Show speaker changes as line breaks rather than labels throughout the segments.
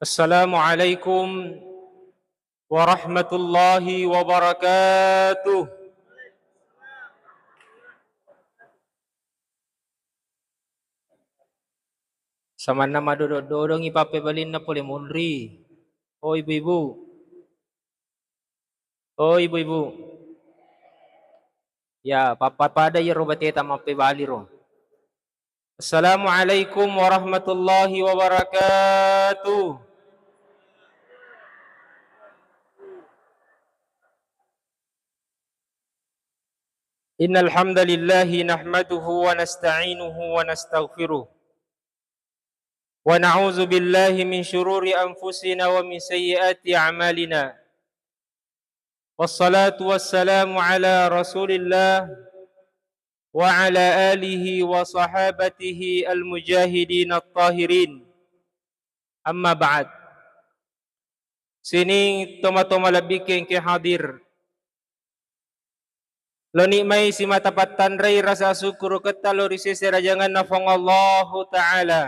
Assalamualaikum warahmatullahi wabarakatuh. Sama nama dodong ipape balin na pole munri. Oh ibu-ibu. Oh ibu-ibu. Ya, papa pada ya robateta mape bali ro. Assalamualaikum warahmatullahi wabarakatuh. Innal hamdalillahi nahmaduhu wa nasta'inuhu wa nastaghfiruh. Wa na'udzu billahi min syururi anfusina wa min sayyiati a'malina. Wassalatu wassalamu ala Rasulillah wa ala alihi wa sahabatihi al-mujahidin at-tahirin. Amma ba'd. Sini toma-toma labikin ke hadir. Lo nikmai si matapat tanray rasa syukur kita lo risisi rajangan nafong Allah Ta'ala.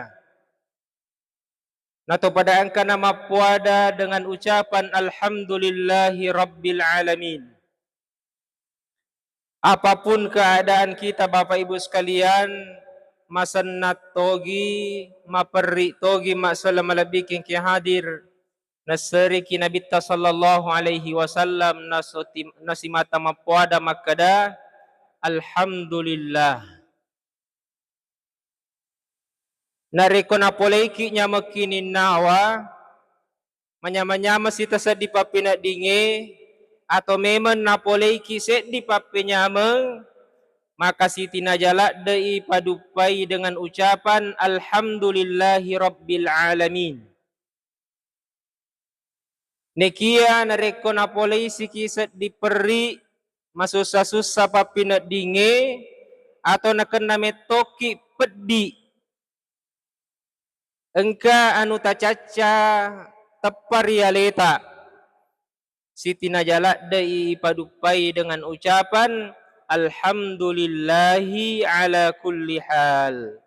Nato pada angka nama puada dengan ucapan Alhamdulillahi Rabbil Alamin. Apapun keadaan kita Bapak Ibu sekalian, masannat togi, maperri togi masalah malabikin ki hadir, nasari ki Nabi sallallahu alaihi wasallam nasimata mapuada makada, Alhamdulillah. Nariko na poleki nya makinin nawa, manyama-nyama sita sa di papina dinge, atau memang na poleki set di papinyameng, maka siti najala dai padupai dengan ucapan Alhamdulillahi Rabbil Alamin. Nekia nareko na polisi kisat diperi masusa-susa papina dinge, atau nakena metoki pedi. Engka anu tacaca teparialeta. Siti najala dai padupai dengan ucapan Alhamdulillahi ala kulli hal.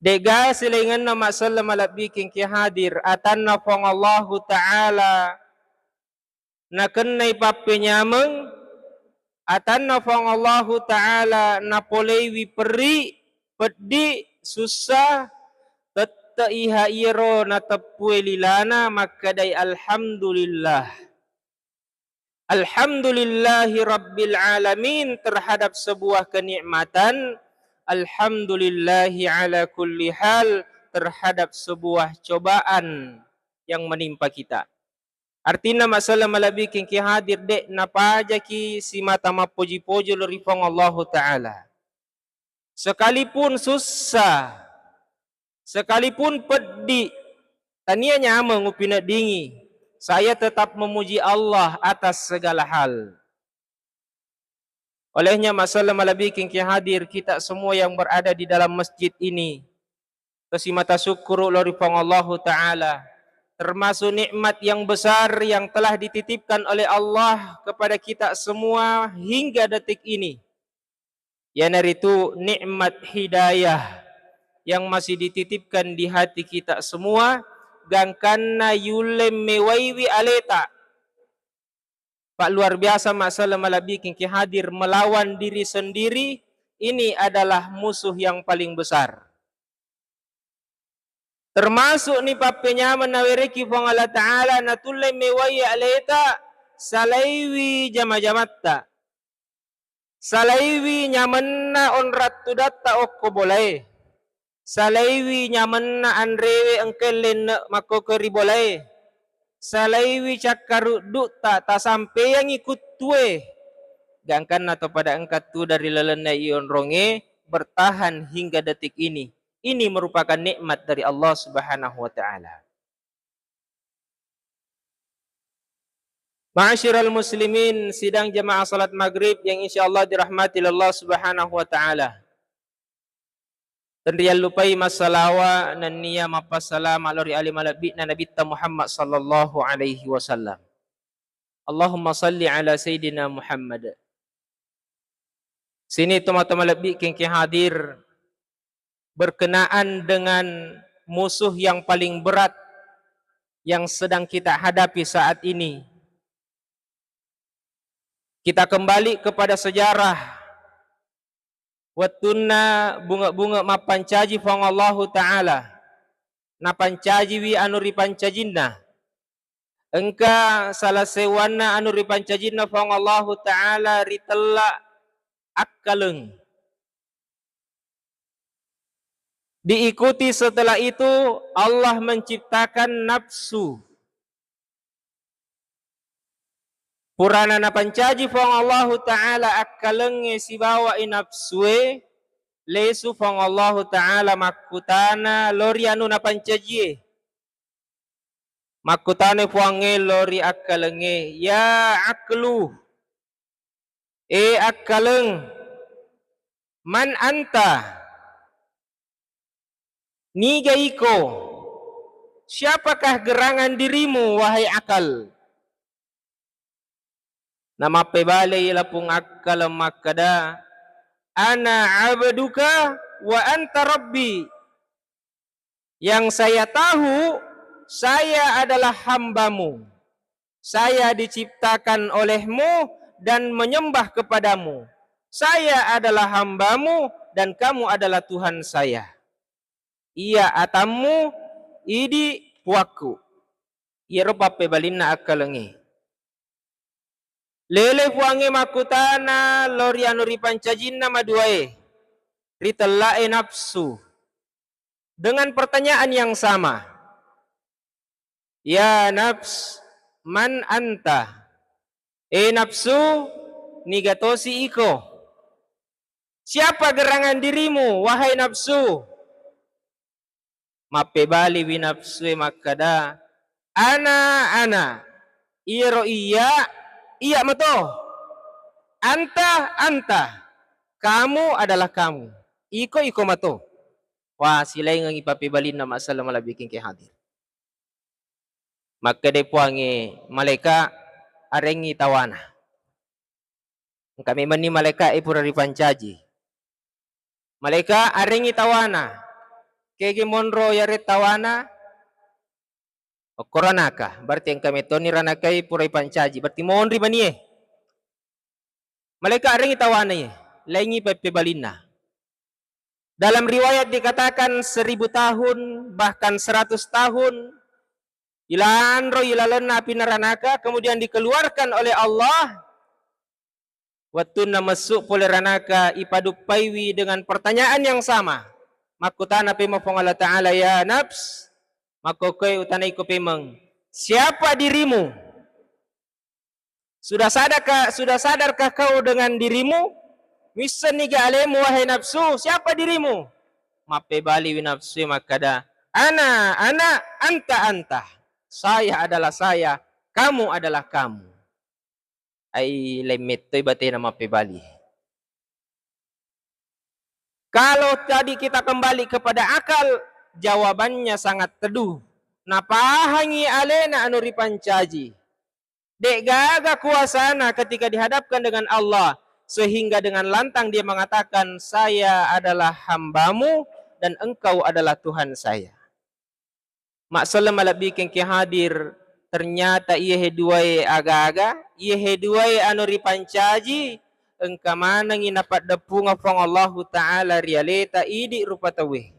Dega silingan na masalah malabiking ki hadir atan na pong Allah Ta'ala na kenay papinyameng atan na pong Allah Ta'ala na polewi peri pedi susah tetta iha iro na tepuwe lilana makaday Alhamdulillah. Alhamdulillahi Rabbil Alamin terhadap sebuah kenikmatan. Alhamdulillahi ala kulli hal terhadap sebuah cobaan yang menimpa kita. Artinya masalah malabikin ki hadir dek napaja ki si mata mapuji-puji lorifong Allah Ta'ala. Sekalipun susah, sekalipun pedih, tanianya mengupina dingi, saya tetap memuji Allah atas segala hal. Olehnya masalah malabikin ki hadir kita semua yang berada di dalam masjid ini, kesimata syukur lorifong Allah Ta'ala, termasuk nikmat yang besar yang telah dititipkan oleh Allah kepada kita semua hingga detik ini. Yanaritu nikmat hidayah yang masih dititipkan di hati kita semua, gangkana yulem mewaiwi aleta. Pak luar biasa masalah malabikin ki hadir melawan diri sendiri, ini adalah musuh yang paling besar. Termasuk ni papenya menawiriki fong Allah Ta'ala natulem mewaiwi aleta salaiwi jamajamatta. Salaiwi nyamanna onrat tudatta okko boleh. Salaiwi nyamanna andrewe engkelen mako keri boleh. Salaiwi cakaru dukta ta sampai yang ikut tue. Gangkan atau pada engkat tu dari lelena ion ronge bertahan hingga detik ini. Ini merupakan nikmat dari Allah Subhanahu wa Ta'ala. Ma'asyiral muslimin, sidang jamaah salat maghrib yang insyaallah dirahmati Allah Subhanahu wa Ta'ala. Dan dia lupai masalawa dan niya mapasalam alori alim alabi na nabita Muhammad sallallahu alaihi wasallam. Allahumma salli ala Sayyidina Muhammad. Sini teman-teman lebih kengki hadir berkenaan dengan musuh yang paling berat yang sedang kita hadapi saat ini. Kita kembali kepada sejarah. Watunna bunga-bunga mapancaji fang Allah Ta'ala. Napancaji wi anu ripancajinna. Engka salah sewana anu ripancajinna fang Allah Ta'ala ritella akkaleng. Diikuti setelah itu Allah menciptakan nafsu. Purana napancaji fang Allah Ta'ala akkalenge sibawa inapsue lesu fang Allah Ta'ala makutana lori anu napancaji makutane fuange lori akkalenge ya aklu akkaleng man anta niga iko siapakah gerangan dirimu wahai akal. Nama pebale ilapung akal makada ana abduka wa anta rabbi. Yang saya tahu saya adalah hambamu. Saya diciptakan olehmu dan menyembah kepadamu. Saya adalah hambamu dan kamu adalah Tuhan saya. Iya atamu idi puaku. Iya ropa pebalinna akalengi. Lele fuange makutana lori anu ripancajinna maduae ritellae nafsu dengan pertanyaan yang sama. Ya nafs man anta. Nafsu nigatosi iko. Siapa gerangan dirimu wahai nafsu? Mapebali wi nafsu makada ana iro iya mato. Anta. Kamu adalah kamu. Iko mato. Wah silay ngang ipapibalin na masalah malabiking kay hadir. Maka depuangi maleka arengi tawana. Kami mani maleka ipura ripancaji. Maleka arengi tawana. Kege monro yaret tawana. Koranaka, berarti yang kami toni ranakai purai pancaji, berarti mohon ribanie. Malaikat arengi tawana laingi pebalina. Dalam riwayat dikatakan 1000 tahun, bahkan 100 tahun. Ilalan api neranaka, kemudian dikeluarkan oleh Allah. Waktu masuk pole ranaka ipadupaiwi dengan pertanyaan yang sama. Makutana pemofong Allah Ta'ala ya nafs. Makokoy utanay ko pemeng. Siapa dirimu? Sudah sadarkah kau dengan dirimu? Misan niga alemu wahai nafsu. Siapa dirimu? Mapebali wi nafsu makada. Ana, anta. Saya adalah saya. Kamu adalah kamu. Ay lemit to'y batay na mapebali. Kalau tadi kita kembali kepada akal, jawabannya sangat teduh. Napahangi alena anu ripancaji. Dek gaga kuasana ketika dihadapkan dengan Allah. Sehingga dengan lantang dia mengatakan, saya adalah hambamu dan engkau adalah Tuhan saya. Maksudnya malabikin ki hadir, ternyata iya heduai aga-aga, iya heduai anu ripancaji, engka mana nginapat depunga fong Allah Ta'ala rialeta idi rupa tawih.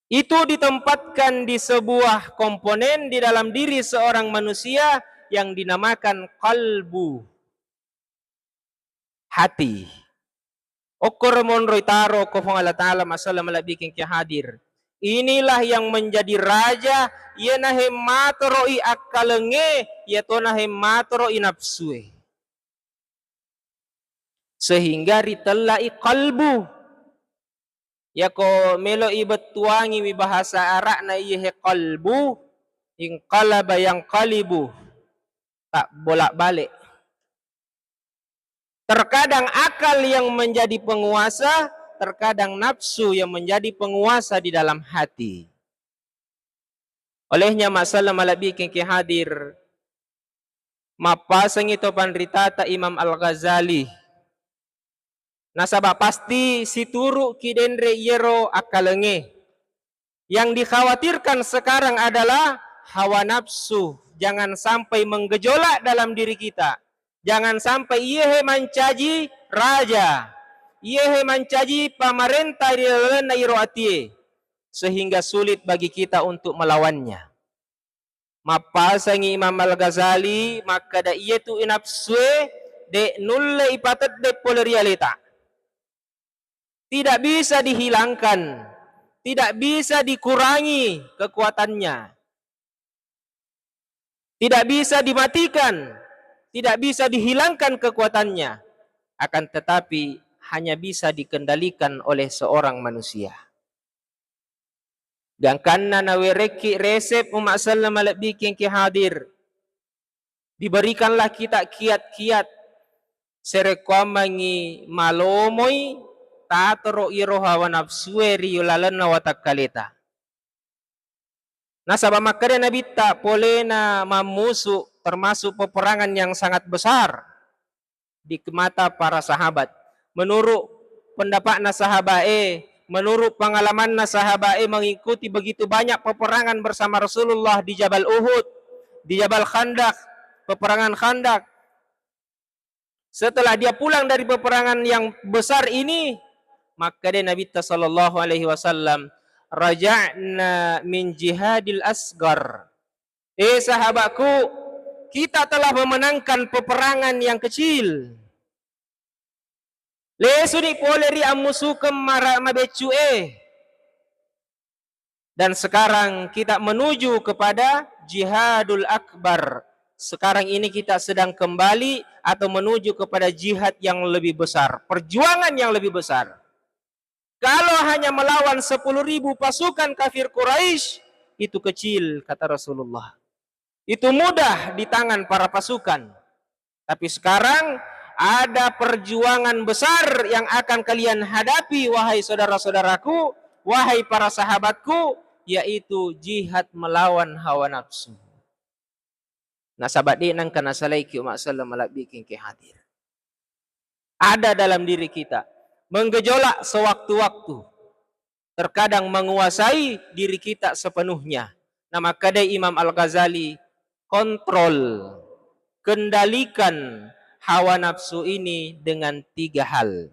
Itu ditempatkan di sebuah komponen di dalam diri seorang manusia yang dinamakan kalbu. Hati. Okor monroy taro ko fong Allah Ta'ala masalah malabiking ki hadir. Inilah yang menjadi raja, ia nahe matoroi akkalenge, ia to nahe matoroi nafsue. Sehingga ritelai kalbu. Ya ko melo ibetuangi mi bahasa Arab na iya kalbu, ing qalaba yang kalibu. Tak bolak-balik. Terkadang akal yang menjadi penguasa, terkadang nafsu yang menjadi penguasa di dalam hati. Olehnya masalah malabiking ki hadir, mapasang ito panritata Imam Al-Ghazali. Nasaba pasti si turu kidenre yero akalenge. Yang dikhawatirkan sekarang adalah hawa nafsu. Jangan sampai menggejolak dalam diri kita. Jangan sampai ia mencaji raja, ia mencaji pemerintah di dalam nairoati, sehingga sulit bagi kita untuk melawannya. Mapasangi Imam Al-Ghazali maka da ia tu inapsue de nulle ipatat de polarialita. Tidak bisa dihilangkan, tidak bisa dikurangi kekuatannya, tidak bisa dimatikan, tidak bisa dihilangkan kekuatannya, akan tetapi hanya bisa dikendalikan oleh seorang manusia. Dan karena nawereki resep umat sallam bikin ki hadir, diberikanlah kita kiat-kiat serekomangi malomoi tatoro iro hawa nafsueri yulalan watakalita. Nasabah makanya Nabi tak boleh na mamusu, termasuk peperangan yang sangat besar di mata para sahabat. Menurut pendapat sahabat menurut pengalaman sahabat mengikuti begitu banyak peperangan bersama Rasulullah di Jabal Uhud, di Jabal Khandaq, peperangan Khandaq. Setelah dia pulang dari peperangan yang besar ini, maka dia Nabi sallallahu alaihi wasallam, raja'na min jihadil asgar. Sahabatku, kita telah memenangkan peperangan yang kecil. Lesuni poleri amusukem mabecu dan sekarang kita menuju kepada jihadul akbar. Sekarang ini kita sedang kembali atau menuju kepada jihad yang lebih besar, perjuangan yang lebih besar. Kalau hanya melawan 10.000 pasukan kafir Quraisy, itu kecil kata Rasulullah. Itu mudah di tangan para pasukan. Tapi sekarang ada perjuangan besar yang akan kalian hadapi, wahai saudara-saudaraku, wahai para sahabatku, yaitu jihad melawan hawa nafsu. Nasabat di nang kana salaiki umat sallam bikin ke hadir. Ada dalam diri kita, menggejolak sewaktu-waktu, terkadang menguasai diri kita sepenuhnya. Nama kadai Imam Al-Ghazali, kontrol, kendalikan hawa nafsu ini dengan 3 hal.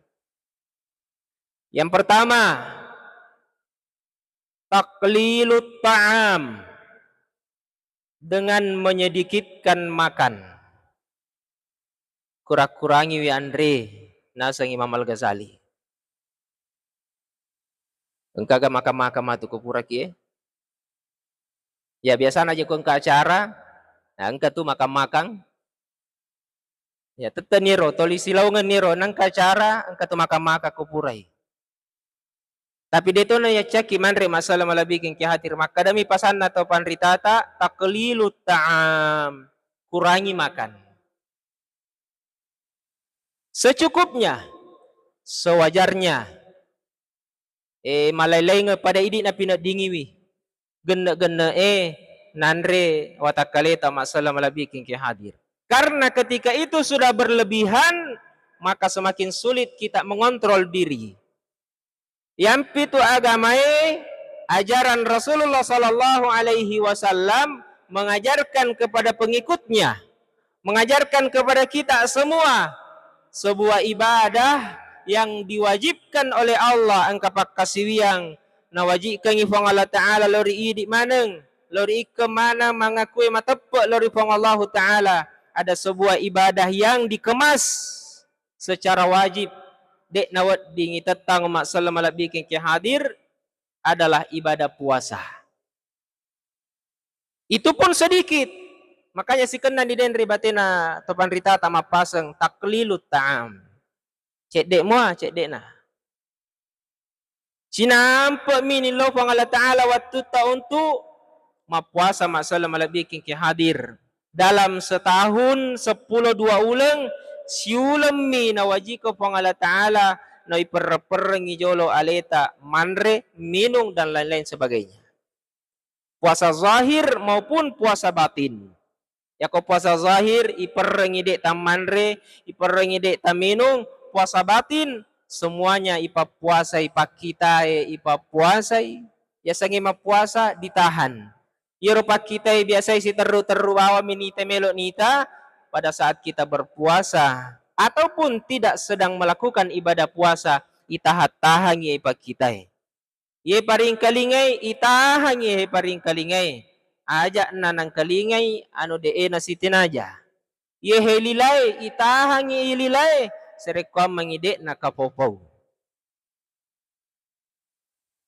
Yang pertama, taqlilut ta'am, dengan menyedikitkan makan. Kurang-kurangi wi Andre nasang Imam Al-Ghazali. Engkaga makan-makan matu kupuraki ya biasa aja kau ke acara, nah engka tu makan-makan. Ya tete niro, toli silaungan niro, nang kacara, angka tu maka kupurai. Tapi dito na ya caki manre masalah malabikin ki hatir makadami pasan atau panritata taklilut ta'am, kurangi makan. Secukupnya, sewajarnya. Malaylay nga pada idi na pinadingiwi. Gena-gena nanre watakaleta masalah malabikin ki hadir. Karena ketika itu sudah berlebihan, maka semakin sulit kita mengontrol diri. Yang itu agama ajaran Rasulullah sallallahu alaihi wasallam mengajarkan kepada pengikutnya, mengajarkan kepada kita semua sebuah ibadah yang diwajibkan oleh Allah angkapak kasiwiang nawajibkan ifang Allah Ta'ala lori di maneng, lori kemana mengakui matepek lori fang Allah Ta'ala. Ada sebuah ibadah yang dikemas secara wajib. Dek nawat dingi tetang mak salam ala bikin ki hadir adalah ibadah puasa. Itu pun sedikit. Makanya si kena di denri batina topan rita tama pasang taklilut ta'am. Cek dek mua, cek dek na. Sinampak mini lo pang Allah Ta'ala waktu ta untuk mapuasa mak salam ala bikin ki hadir. Dalam setahun 10-2 ulang siulemi na wajiko pang Allah Ta'ala na iperperengi jolo aleta manre, minum dan lain-lain sebagainya. Puasa zahir maupun puasa batin. Ya ko puasa zahir iperengi dek ta manre, iperengi dek ta minum, puasa batin semuanya ipa puasa ipa kita ipa puasai Ya sangi mapuasa ditahan. Ya rupa kita biasa si teru-teru bawa minita melok nita pada saat kita berpuasa ataupun tidak sedang melakukan ibadah puasa, itahat-tahan ye pa kita. Ye paring kalingay itahan ye paring kalingay. Aja nanang kalingay ano de na sitinaja. Ye helilay itahan ye ililay serekwam mangide na kapopaw.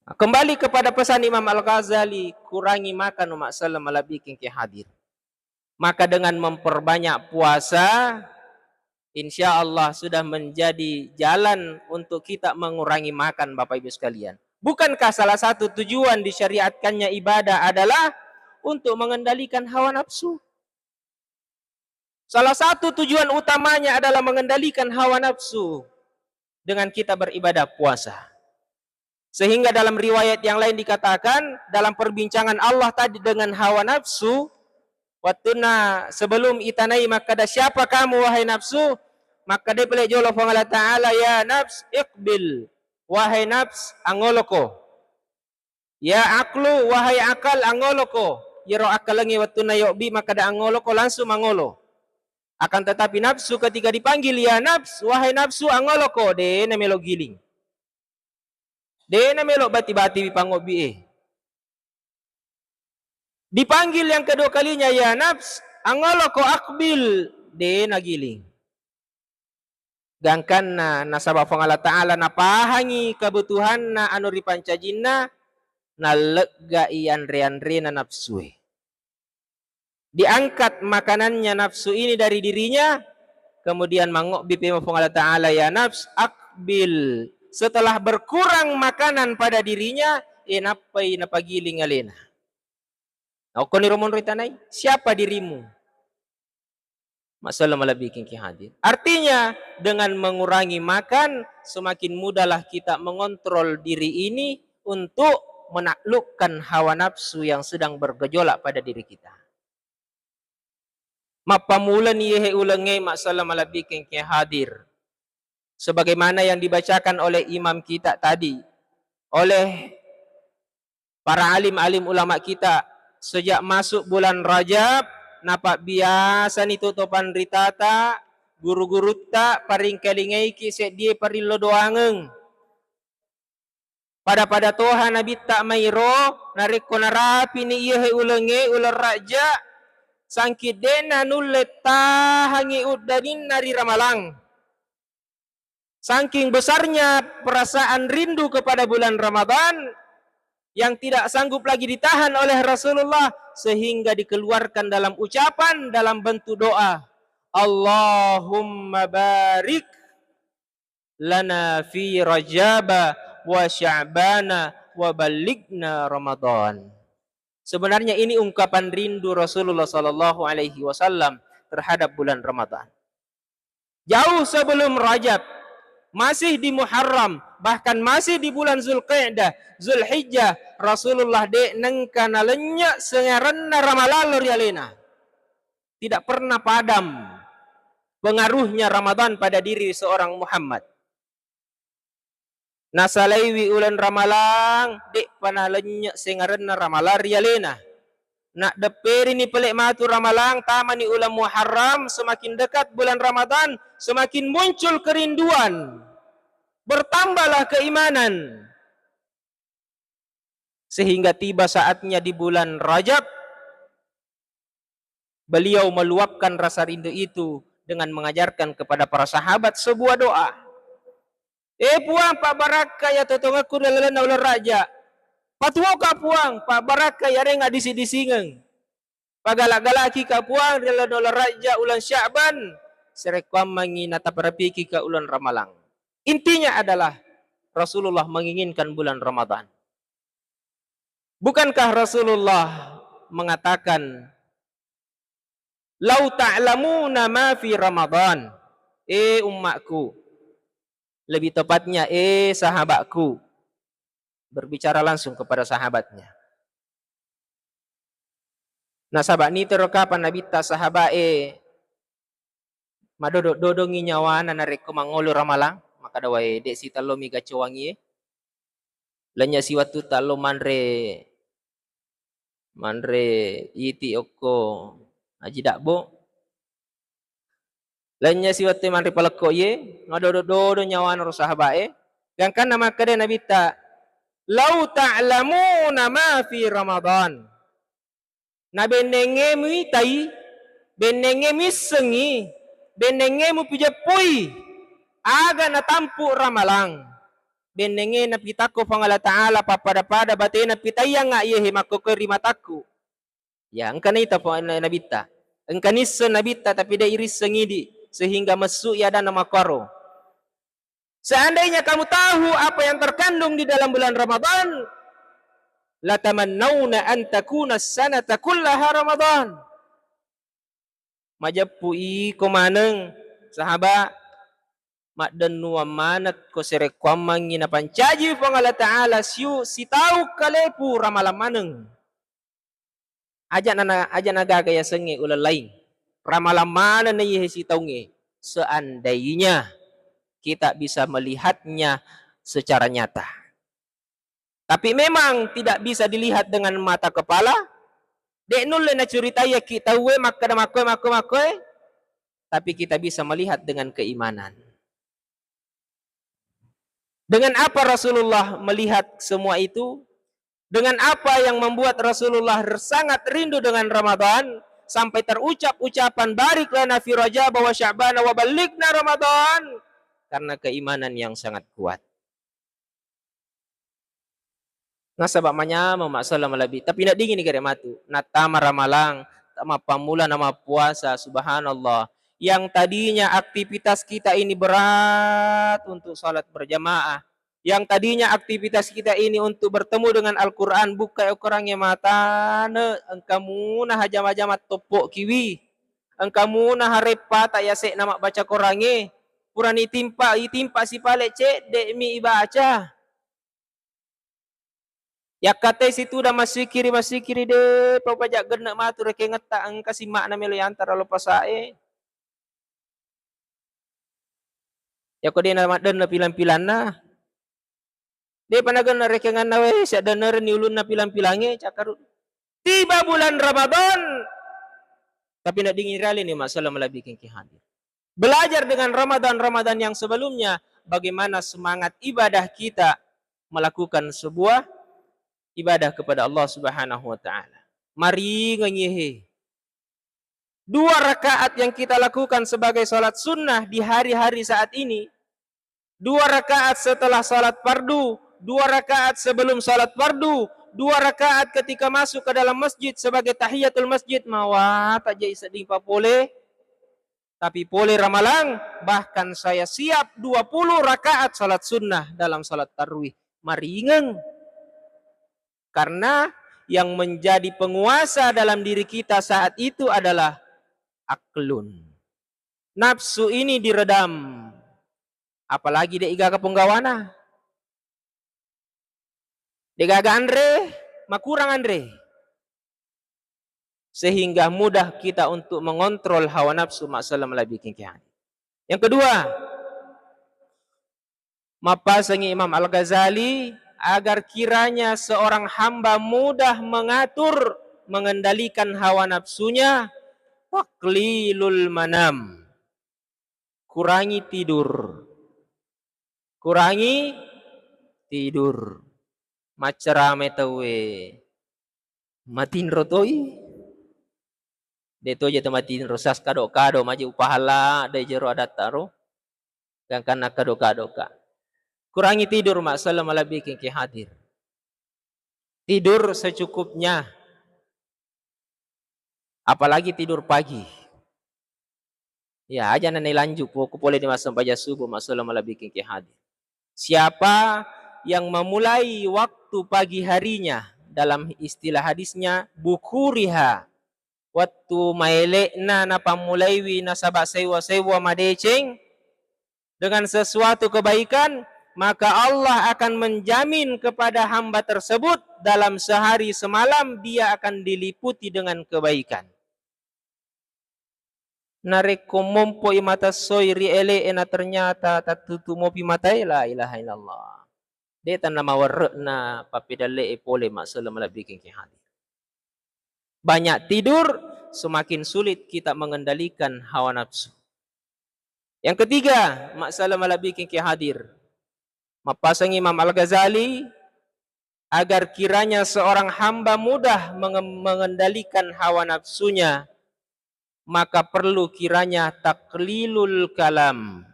Kembali kepada pesan Imam Al-Ghazali, kurangi makan umat salam malabikin ki hadir. Maka dengan memperbanyak puasa, insya Allah sudah menjadi jalan untuk kita mengurangi makan, Bapak Ibu sekalian. Bukankah salah satu tujuan disyariatkannya ibadah adalah untuk mengendalikan hawa nafsu? Salah satu tujuan utamanya adalah mengendalikan hawa nafsu dengan kita beribadah puasa. Sehingga dalam riwayat yang lain dikatakan, dalam perbincangan Allah tadi dengan hawa nafsu, watuna sebelum itanai maka ada siapa kamu wahai nafsu? Maka dia boleh jawab Allah Ta'ala, ya nafs iqbil, wahai nafs angoloko. Ya aklu, wahai akal angoloko. Yaro akal langi watuna yo'bi maka ada angoloko langsung angolo. Akan tetapi nafsu ketika dipanggil ya nafs, wahai nafsu angoloko, dia namelo giling. Dia namelo bati-bati pangobi. Dipanggil yang kedua kalinya ya nafs, angoloko akbil, dia nagiling. Gangkan na nasabah Allah Ta'ala napahangi kebutuhan na anu ripancajinna na lega iyan rian-rian na nafsu. Diangkat makanannya nafsu ini dari dirinya, kemudian mangok bipima Allah Ta'ala ya nafs akbil. Setelah berkurang makanan pada dirinya, napai napagiling alena. Ako ni Romon Ritanay, siapa dirimu? Masalah malabikin ki hadir. Artinya dengan mengurangi makan, semakin mudahlah kita mengontrol diri ini untuk menaklukkan hawa nafsu yang sedang bergejolak pada diri kita. Mapamulan yehe ulangay masalah malabikin ki hadir. Sebagaimana yang dibacakan oleh imam kita tadi, oleh para alim-alim ulama kita, sejak masuk bulan Rajab, napak biasa ni tutupan ritata, guru-guru tak paring kalingay kisek dia parilo doangeng. Pada Tuhan Nabi tak mayro, narik ko narapi ni iya ulange ular raja, sangkit dena nuleta hangi udanin nari ramalang. Saking besarnya perasaan rindu kepada bulan Ramadan yang tidak sanggup lagi ditahan oleh Rasulullah sehingga dikeluarkan dalam ucapan dalam bentuk doa. Allahumma barik lana fi Rajaba wa Sya'bana wa balighna Ramadan. Sebenarnya ini ungkapan rindu Rasulullah sallallahu alaihi wasallam terhadap bulan Ramadan. Jauh sebelum Rajab, masih di Muharram, bahkan masih di bulan Zulqa'dah, Zulhijjah, Rasulullah dek nengkana lenyak sengaranna ramalalur yalena. Tidak pernah padam pengaruhnya Ramadan pada diri seorang Muhammad. Nasalaiwi ulan ramalang, dek panah lenyak sengaranna ramalar yalena. Nak deperi ni pelik matu ramalang, tamani ulan Muharram, semakin dekat bulan Ramadan, semakin muncul kerinduan. Bertambahlah keimanan. Sehingga tiba saatnya di bulan Rajab, beliau meluapkan rasa rindu itu dengan mengajarkan kepada para sahabat sebuah doa. Puang Pak Baraka ya totongaku dalam ular raja. Patuo ka puang Pak Baraka ya renga disi-disingeng. Pagalak-galaki ka puang dalam ular raja ulan Sya'ban. Serekwam manginata perapiki ka ulan Ramalang. Intinya adalah Rasulullah menginginkan bulan Ramadan. Bukankah Rasulullah mengatakan, "Lau ta'lamuna ma fi Ramadan." Umatku. Lebih tepatnya sahabatku. Berbicara langsung kepada sahabatnya. Nah sahabat ni terkapan Nabi ta sahabat madodongi nyawa narik ko mangolo Ramalang. Maka dawai dek si talomi gacowangi Lanya si watu talo manre iti oko aji dakbo. Lanya si watu manre palako ye ngadodo nyawan ro sahabae. Gangkan nama kade nabi ta lau ta'lamuna ma fi Ramadan. Na benenge mu tai benenge misengi benenge mu pujapui aga na tampu ramalang. Benenge na pitako pangala ta'ala papada bate na pitayang nga iye makokori mataku. Ya, engkana ita po nabita. Engkanisa nabita tapi dia iris sengidi sehingga masuk ya dan nama karo. Seandainya kamu tahu apa yang terkandung di dalam bulan Ramadan, la tamannawna an takuna sanata kullaha Ramadan. Majapui komaneng sahabat mak denu amanat ko serekwam mangina pancaji pangala ta'ala siu si tahu kalepu ramalam maneng. Aja nagagaya sengi ulah lain. Ramalam mana na iye si taunge. Seandainya kita bisa melihatnya secara nyata. Tapi memang tidak bisa dilihat dengan mata kepala. Dek nulle na cerita ya kita we makoy. Tapi kita bisa melihat dengan keimanan. Dengan apa Rasulullah melihat semua itu? Dengan apa yang membuat Rasulullah sangat rindu dengan Ramadan sampai terucap ucapan barik lana fi Rajab wa Sya'ban wa balighna Ramadan? Karena keimanan yang sangat kuat. Nasabak manya masalah malabi tapi nak dingin negara matu. Natama ramalang, tama pamula nama puasa, subhanallah. Yang tadinya aktivitas kita ini berat untuk salat berjamaah. Yang tadinya aktivitas kita ini untuk bertemu dengan Al-Quran, buka orangnya mata, engkamu nah hajam-hajamat topok kiwi, engkamu nah harepa tak yasek nama baca korangnya, purani itimpa si palek cek, dek mi ibaca. Ya kata situ dah masih kiri deh, pajak genak matur reke ngetak engkasi makna melo antara lepas sae. Ya kau dia nama dan pilan-pilan nah. Dia panagan rekengan nawe sak dener ni ulun na pilang-pilange cakar. Tiba bulan Ramadan. Tapi nak dingin rali ni masalah melabikin ki hadir. Belajar dengan Ramadan yang sebelumnya bagaimana semangat ibadah kita melakukan sebuah ibadah kepada Allah Subhanahu wa taala. Mari ngenyehe. 2 rakaat yang kita lakukan sebagai salat sunnah di hari-hari saat ini. 2 rakaat setelah salat fardu, 2 rakaat sebelum salat fardu, 2 rakaat ketika masuk ke dalam masjid sebagai tahiyatul masjid. Mawa tak jadi seding pa boleh. Tapi boleh ramalang, bahkan saya siap 20 rakaat salat sunnah dalam salat tarawih. Maringeng. Karena yang menjadi penguasa dalam diri kita saat itu adalah aklun. Nafsu ini diredam. Apalagi dia iga kapunggawana. Dia gaga Andre, makurang Andre. Sehingga mudah kita untuk mengontrol hawa nafsu masalah melabikin kian. Yang kedua, mapasangi Imam Al-Ghazali agar kiranya seorang hamba mudah mengatur, mengendalikan hawa nafsunya, taqlilul manam. Kurangi tidur. Macerame tawe. Matin rotoi. Deto je matin rosas kado maju pahala de jero adat taro. Gangkan kado ka. Kurangi tidur masalah malabikin ki hadir. Tidur secukupnya. Apalagi tidur pagi. Ya, aja nanti lanjut pokok boleh di masa baca subuh masalah malabikin ki hadir. Siapa yang memulai waktu pagi harinya dalam istilah hadisnya bukuriha waktu maelekna na pamulaiwi na sabak sewa madeceng dengan sesuatu kebaikan, maka Allah akan menjamin kepada hamba tersebut dalam sehari semalam dia akan diliputi dengan kebaikan. Nareko mompo imata soiri ele ena ternyata tatutu mopi matai la ilaha illallah. Dia nama warek na papidale pole masalah bikin ki hadir. Banyak tidur, semakin sulit kita mengendalikan hawa nafsu. Yang ketiga, masalah bikin ki hadir. Mapasang Imam Al-Ghazali agar kiranya seorang hamba mudah mengendalikan hawa nafsunya, maka perlu kiranya taklilul kalam.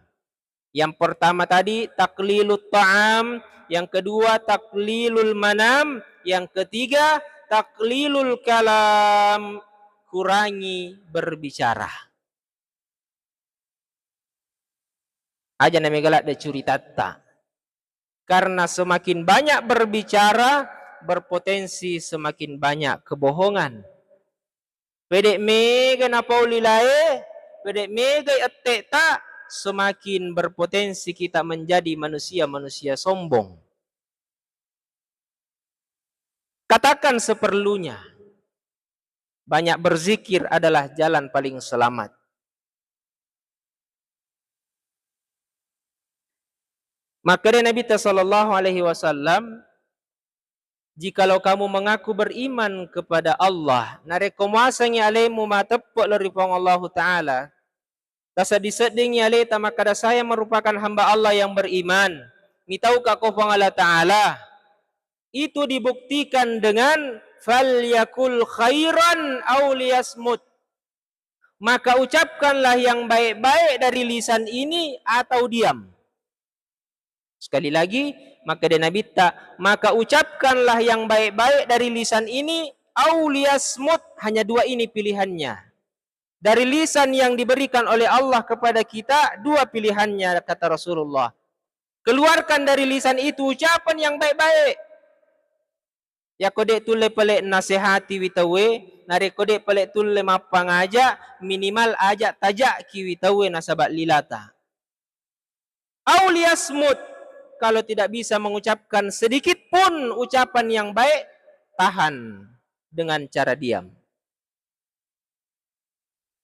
Yang pertama tadi taklilut ta'am, yang kedua taklilul manam, yang ketiga taklilul kalam, kurangi berbicara. Aja nama galak de curi tata. Karena semakin banyak berbicara, berpotensi semakin banyak kebohongan. Pedek mega na paulilae, pedek mega etek tak, semakin berpotensi kita menjadi manusia-manusia sombong. Katakan seperlunya. Banyak berzikir adalah jalan paling selamat. Maka dari Nabi sallallahu alaihi wasallam, jikalau kamu mengaku beriman kepada Allah, narekomasangi alaimu ma teppok laripong Allah Ta'ala, tasa diseding alai tamakada saya merupakan hamba Allah yang beriman. Mitau kakopang Allah Ta'ala. Itu dibuktikan dengan falyakul khairan aw liyasmut. Maka ucapkanlah yang baik-baik dari lisan ini atau diam. Sekali lagi, maka dia Nabi tak, maka ucapkanlah yang baik-baik dari lisan ini, aw liyasmut, hanya dua ini pilihannya. Dari lisan yang diberikan oleh Allah kepada kita, dua pilihannya, kata Rasulullah. Keluarkan dari lisan itu ucapan yang baik-baik. Ya kodek tule pelek nasihati witawe, nare kodek pelek tule mapang aja, minimal aja tajak ki witawe nasabat lilata. Aw liyasmut, kalau tidak bisa mengucapkan sedikit pun ucapan yang baik, tahan dengan cara diam.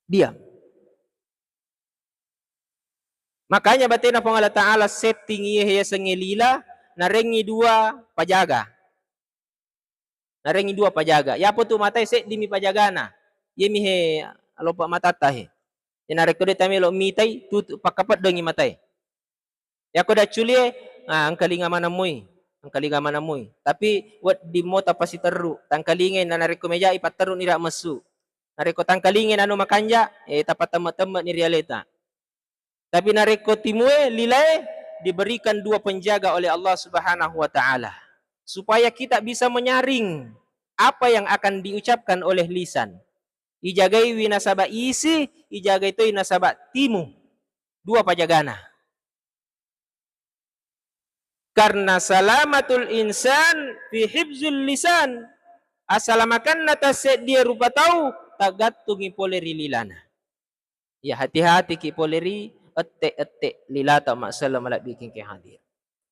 Diam. Makanya batina pang Allah Ta'ala setting iya sengelila, narengi dua pajaga. Narengi dua pajaga. Ya apa tu matai set dimi pajagana. Ye mihe alopa matata he. Yenare kode tami lo mitai tu pakapat dongi matai. Ya koda culie angkalinga mana mui. Angkalinga mana mui. Tapi wat di mota pasti teru. Tangkalingin na nareko meja ipat teru nira mesu. Nareko tangkalingin anu makanja tapat temat-temat ni realita. Tapi nareko timue lilai diberikan dua penjaga oleh Allah Subhanahu wa taala supaya kita bisa menyaring apa yang akan diucapkan oleh lisan. Ijagai winasaba isi, ijagai itu winasaba timu. Dua pajagana. Karena salamatul insan fi hibzul lisan. Asalamakan nataset dia rupa tahu tagattungi poleri lilana. Ya hati-hati ki poleri etek lilata masalah malak bikin ke hadir.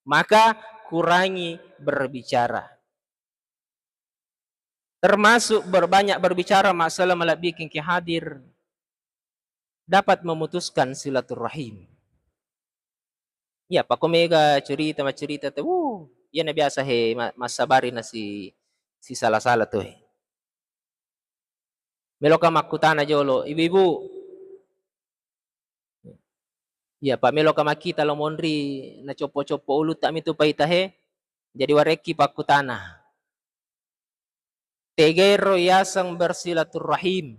Maka kurangi berbicara. Termasuk berbanyak berbicara masalah malak bikin ke hadir dapat memutuskan silaturahim. Ya Pak Komega cerita tu, ya na biasa he masabari na si salah-salah tu he. Meloka makutana jolo, ibu-ibu. Ya Pak Melo kama kita lo monri na copo-copo ulut tak mitu paita he. Jadi wareki pak kutana. Tegero yasang bersilaturahim.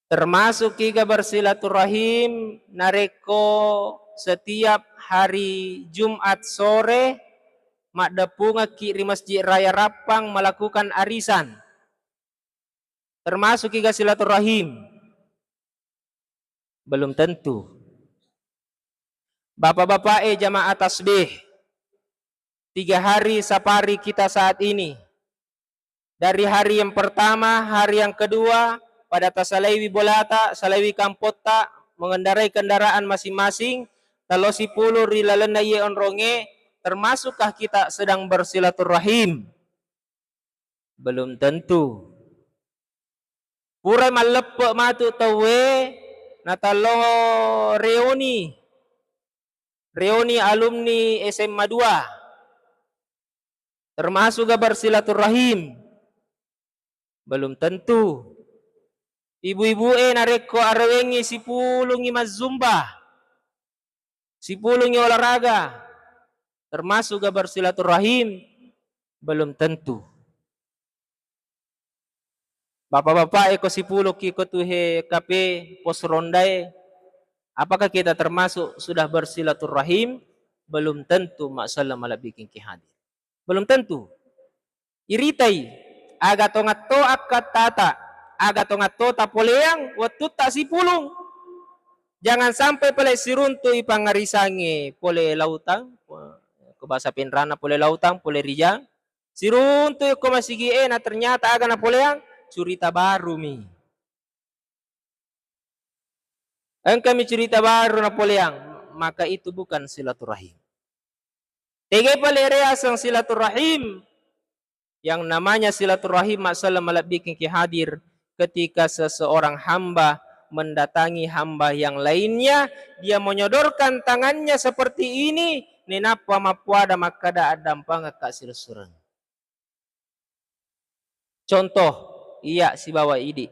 Termasuk kiga bersilaturahim nareko setiap hari Jumat sore makdapunga kiri Masjid Raya Rapang melakukan arisan. Termasuk kiga silaturahim. Belum tentu. Bapak-bapak jamaah tasbih. 3 hari safari kita saat ini. Dari hari yang pertama, hari yang kedua, pada tasalewi bolata, salewi kampota, mengendarai kendaraan masing-masing, talosi puluh rilalena ye onronge, termasukkah kita sedang bersilaturahim? Belum tentu. Purai malepe matu tawe, natalo reuni reuni alumni SMA 2, termasuk bersilaturahim? Belum tentu. Ibu-ibu nareko arawengi sipulungi mazumba, sipulungi olahraga, termasuk bersilaturahim? Belum tentu. Bapak-bapak eko sipuluh kiko tuhe KP pos rondai, apakah kita termasuk sudah bersilaturahim? Belum tentu. Masalah malah bikin hadir. Belum tentu. Iritai aga tongat to akat tata, aga tongat to tapoleang waktu tak sipulung. Jangan sampai pele siruntu ipangarisangi pole lautang, ke bahasa Pinrana pole lautang, pole rijang. Siruntu ko masigi na ternyata aga na poleang cerita baru mi. Kami cerita baru na poleang, maka itu bukan silaturahim. Tege pale reasang silaturahim. Yang namanya silaturahim masalah malah bikin hadir ketika seseorang hamba mendatangi hamba yang lainnya, dia menyodorkan tangannya seperti ini, nenapa mapuada makada adam pangaka silsureng. Contoh, iya si bawa idi.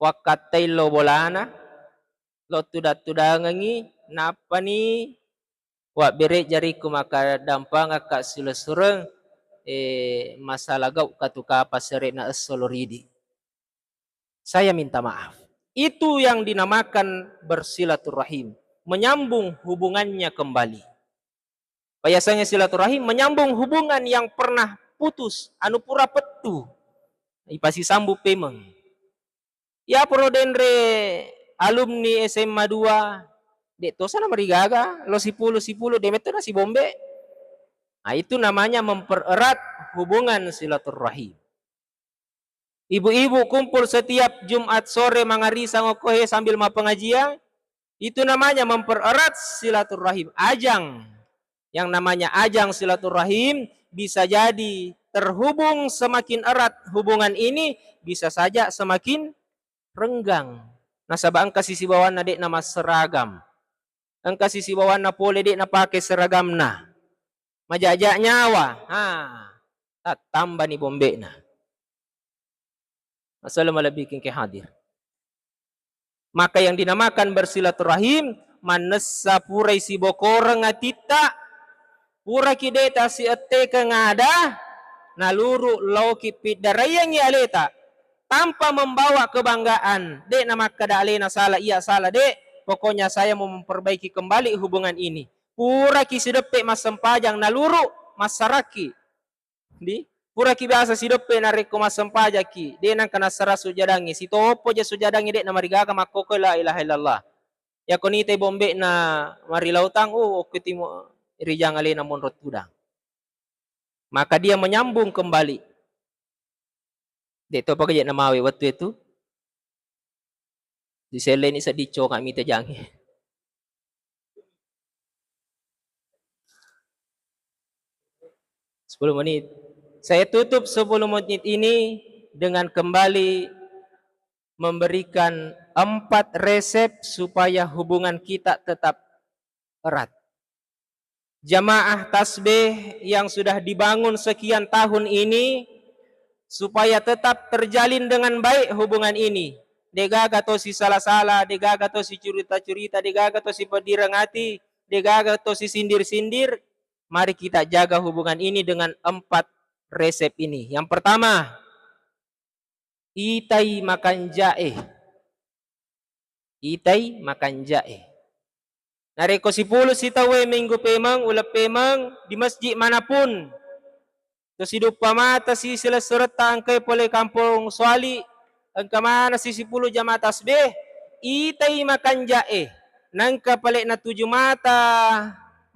Wakatai lo bolana, lo tudangangi, napa ni, wak bere jariku maka dampang akak silsureng, masalah gau katuka pasere na esoloridi. Saya minta maaf. Itu yang dinamakan bersilaturahim, menyambung hubungannya kembali. Biasanya silaturahim menyambung hubungan yang pernah putus, anu pura petu. Ipasi sambu pemeng. Ya prodenre alumni SMA 2, dek to sana marigaga, lo sipulu demet to na si bombe. Nah, itu namanya mempererat hubungan silaturahim. Ibu-ibu kumpul setiap Jumat sore mangarisa ngokohe sambil pengajian, itu namanya mempererat silaturahim. Ajang, yang namanya ajang silaturahim bisa jadi terhubung semakin erat hubungan ini, bisa saja semakin renggang. Nasaba angka sisi bawah na dek nama seragam, angka sisi bawah na pole dek na pakai seragam na. Majajak nyawa, tak tambah ni bombe na. Masalah malah bikin hadir. Maka yang dinamakan bersilaturahim, manessa purai si bokorang atita, pura kideta si ete ke ngada, naluru lauki pidarayang aleta, tanpa membawa kebanggaan. Dek nama kada alena salah, iya salah dek. Pokoknya saya mau memperbaiki kembali hubungan ini. Pura ki sidepe mas sempajang naluru masaraki. Di pura ki biasa sidepe nareko mas sempajaki. Dia nang kana sara sujadangi. Si topo ja sujadangi dek na marigaga makoko la ilaha illallah. Ya konite bombe na marilautang okitimo rijang alena monrot tudang. Maka dia menyambung kembali. Dek to pagaja na mawi waktu itu. Di selen isa dico kami tejangi. Menit. Saya tutup 10 menit ini dengan kembali memberikan 4 resep supaya hubungan kita tetap erat. Jamaah tasbih yang sudah dibangun sekian tahun ini supaya tetap terjalin dengan baik hubungan ini. Degaga to si salah-salah, degaga to si curita-curita, degaga to si pedirang hati, degaga to si sindir-sindir. Mari kita jaga hubungan ini dengan 4 resep ini. Yang pertama, itai makan jae. Itai makan jae. Nareko 10 sitawe minggu pemang, ulap pemang, di masjid manapun. Terus hidup pamata si sila serta angkay pole kampung Swali, angka mana si 10 jamaah tasbih, itai makan jae. Nangka pale na 7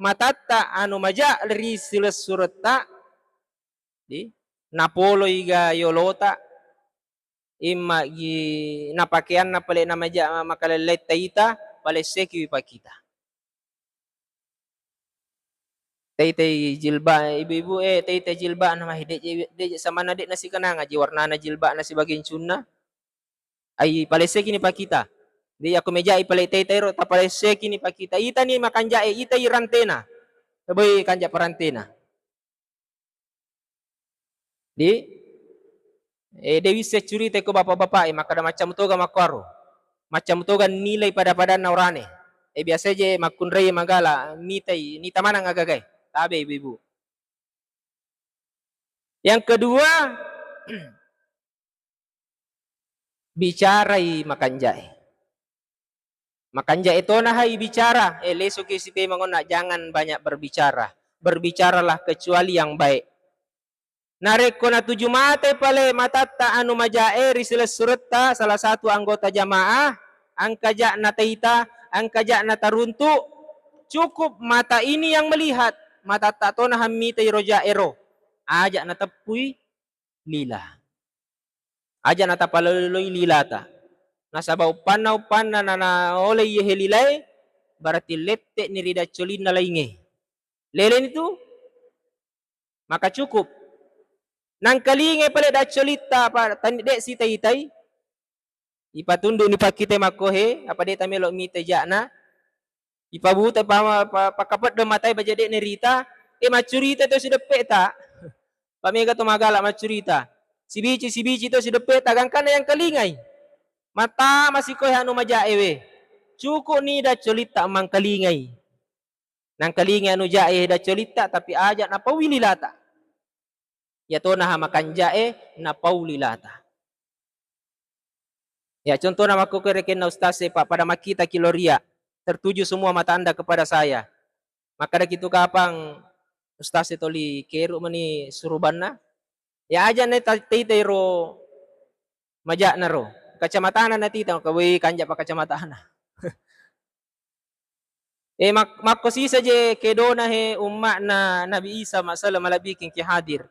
matata anu maja dari sila surata di napolo iga yolota imma gi napakean na pale na maja makalalet taita pale seki pakita. Tay jilba ibu-ibu tay jilba na mahide sama na na si kananga ji warna na jilba na si bagian sunna ay pale seki ni pakita. Di aku meja ipalay tay ro tapalay seki ni pakita. Ita ni makanja ita irantena. Saboy kanja parantena. Di Dewi security ko bapak-bapak makada macam toga makwaro. Macam toga nilai pada naurane. Biasa je makunrei magala nita mana ngagagay. Tabe ibu-ibu. Yang kedua, bicarai makanjai. Makanja itu nahai bicara. Leso kisipe mangona jangan banyak berbicara. Berbicaralah kecuali yang baik. Nareko na tujuh mate pale matata anu majae risiles surata salah satu anggota jamaah angkaja na taita angkaja na taruntu cukup mata ini yang melihat mata tato na hamita roja ero aja na tepui lila aja na tapaloloy lilata nasabau panau panna na oleh yehelilai berarti lette nirida colin na lainge lelen itu maka cukup nang kalinge pala da cholita pa tandide si taytay ipatundo ni pakite makohe apa de tamelo mite jana ipabuta pa pakapat do matay bajade ni Rita macurita to si depeta pamega to magala macurita si bici to si depeta gangkan yang kalingay mata masikoy anu majaewe cuko ni da cholita mang kalingay nang kalingay anu jae da cholita tapi aja na pawililata yato na makanjae na paulilata. Ya contoh nama aku kereken na ustaz pak pada makita kiloria tertuju semua mata anda kepada saya. Maka dak itu kapang ustaz itu li keru mani surubanna. Ya aja ne tite ro majak na ro. Kacamata na tita kawe kanja pa kacamata na. Makosi saja kedona he umma na Nabi Isa masalah malabiking ki hadir.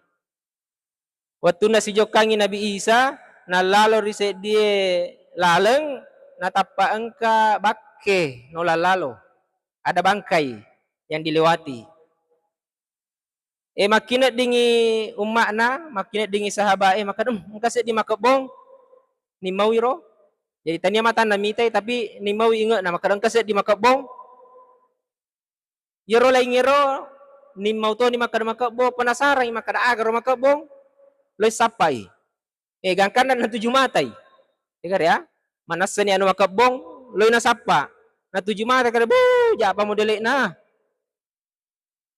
Waktu na si jokangi Nabi Isa na lalo rise die laleng natapa engka bakke no lalo ada bangkai yang dilewati makinat dingi umak na makinat dingi sahabat makadum engkase di makabong ni mawiro jadi tania mata na mitai tapi ni mawi ingat na makadang kase di makabong yero lai ngero ni mauto ni makadang makabong penasaran makada agar makabong loy sapai gangkan na tujuh matai dengar ya manasa ni anu makabong loy na sapa na tujuh mata kada bu japa modele na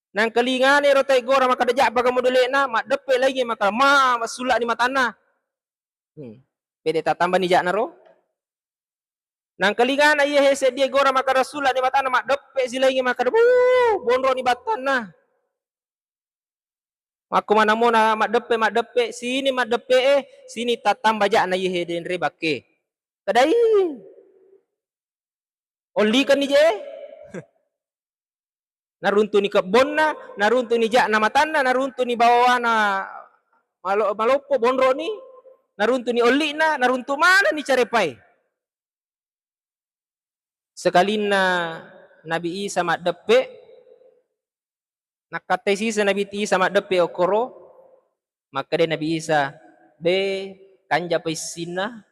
nang kalingan ni rotai gora makada japa ka modele na mak depe lagi maka masula ni matana pede tatamba ni jak na ro nang kalingan na iya hese dia gora maka rasula ni matana mak depe sila lagi maka bu bonro ni batana aku mana mo na mak depe sini mak depe sini tatamba jak na iya den rebake kadai oli kan ni je naruntu ni kebon na naruntu ni jak na matana naruntu ni bawana malopo bonro ni naruntu ni oli na naruntu mana ni carepai sekalina Nabi Isa mak depe nakatesi sa Nabi Isa mak depe okoro maka de Nabi Isa be kanja paisina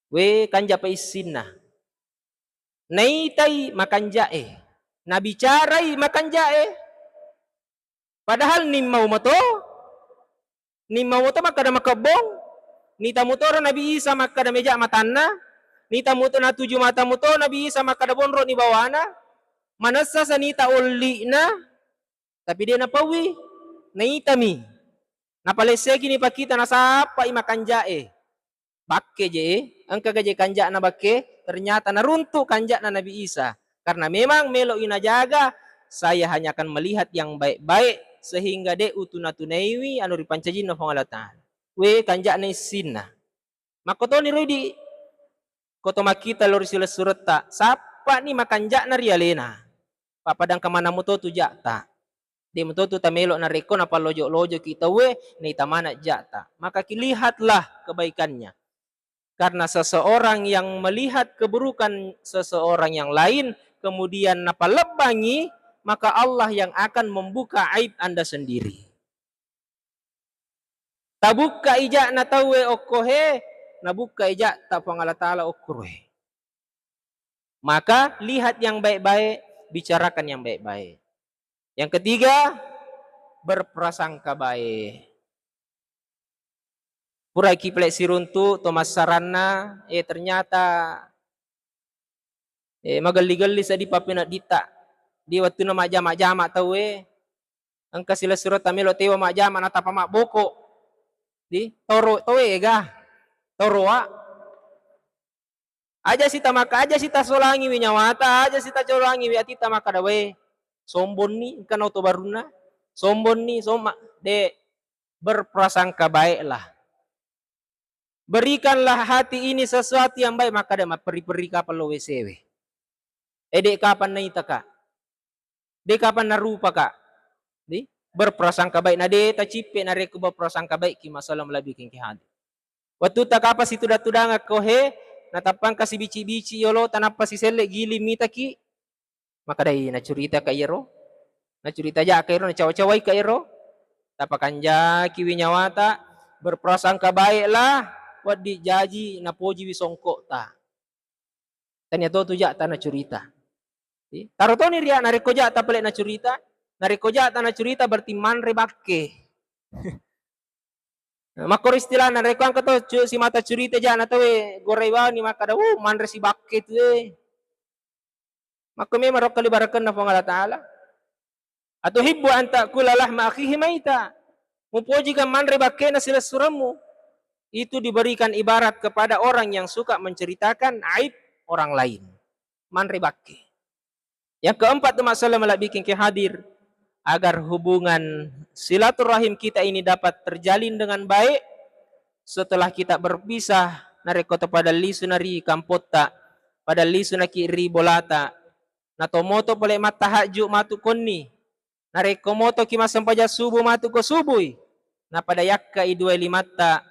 we kanja paisina naitai makanjae nabicarai makanjae padahal ni mau moto makada makabong ni tamutora Nabi Isa makada meja matanna ni tamuto na tujuh mata muto Nabi Isa makada bonro ni bawana manasa sanita uli na tapi dia napawi naitami napalesegi ni pakita nasapa imakanjae bakke je angka gaje kanja na bakke ternyata naruntuk kanja na Nabi Isa karena memang melo inajaga saya hanya akan melihat yang baik-baik sehingga de utuna tunaiwi anu ripancajin na pangalatan we kanja na isinna makoto ni redi koto makita lori sila surata sapa ni makanja na rialena papadang kamana muto tu jata di muto tu tamelo na reko na palojo-lojo kita we ni tamana jata maka kilihatlah kebaikannya karena seseorang yang melihat keburukan seseorang yang lain kemudian napalebangi maka Allah yang akan membuka aib Anda sendiri tabuka ija na tawe okohe nabuka ija ta pangala taala okrohe Maka lihat yang baik-baik, bicarakan yang baik-baik. Yang ketiga, berprasangka baik. Purai kiplek siruntu Thomas Sarana, ternyata magali-gali sa di papina dita. Di waktu na majama-jama tahu angka sila surat tamilo tewa majama na tapa boko. Di toro tahu ga. Toro aja sita maka aja sita solangi winyawata, aja sita colangi wi atita maka dawe. Sombon ni kan auto baruna. Sombon ni soma de berprasangka baiklah. Berikanlah hati ini sesuatu yang baik, maka dia peri-peri kapan lo wesewe. Dek kapan na ita ka? Dek kapan na rupa ka? Di berprasangka baik na de ta cipe na reku berprasangka baik ki masalah melabi king hadi. Waktu tak kapas itu datudanga kohe natapang kasi bici-bici yolo tanapa si sele gili mita ki. Maka dai na curita ka iro. Na curita ja ka iro na cawa-cawai ka iro. Tapakanja ki winyawata berprasangka baiklah. Wadi jaji na poji wisongko ta. Tanya to tuja ta na curita. Taro to ni ria na rekoja ta pelek na curita. Na rekoja ta na curita berarti manre bakke. Makor istilah na rekuang ka to si mata curita ja na to gorewa ni maka da manre si bakke tu Maka me marok kalibarakan na Allah Taala. Atau hibbu anta kulalah ma akhihi maita. Mupoji kan manre bakke na sila suramu. Itu diberikan ibarat kepada orang yang suka menceritakan aib orang lain. Manre bakke. Yang keempat tu masalah bikin ke hadir agar hubungan silaturahim kita ini dapat terjalin dengan baik setelah kita berpisah nareko pada lisu nari kampota pada lisu na kiri bolata na tomoto pole matahaju matu konni nareko moto kimasam paja subuh matu ko subui na pada yakka idua limata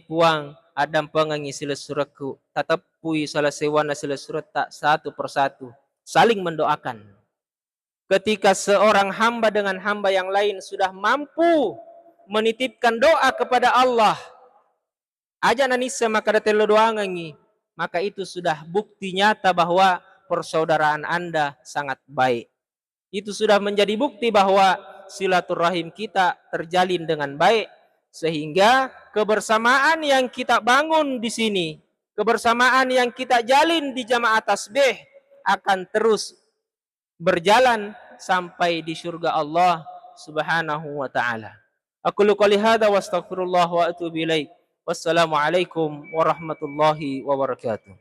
puang adam pengangi sila suratku tatapui salah sewana sila surat tak satu persatu saling mendoakan. Ketika seorang hamba dengan hamba yang lain sudah mampu menitipkan doa kepada Allah, aja nanisa maka datelo doa ngangi, maka itu sudah bukti nyata bahwa persaudaraan Anda sangat baik. Itu sudah menjadi bukti bahwa silaturahim kita terjalin dengan baik, sehingga kebersamaan yang kita bangun di sini, kebersamaan yang kita jalin di jamaah tasbih akan terus berjalan sampai di surga Allah Subhanahu wa taala. Aku qouli hadza wa astaghfirullah wa atubu ilaih. Wassalamualaikum warahmatullahi wabarakatuh.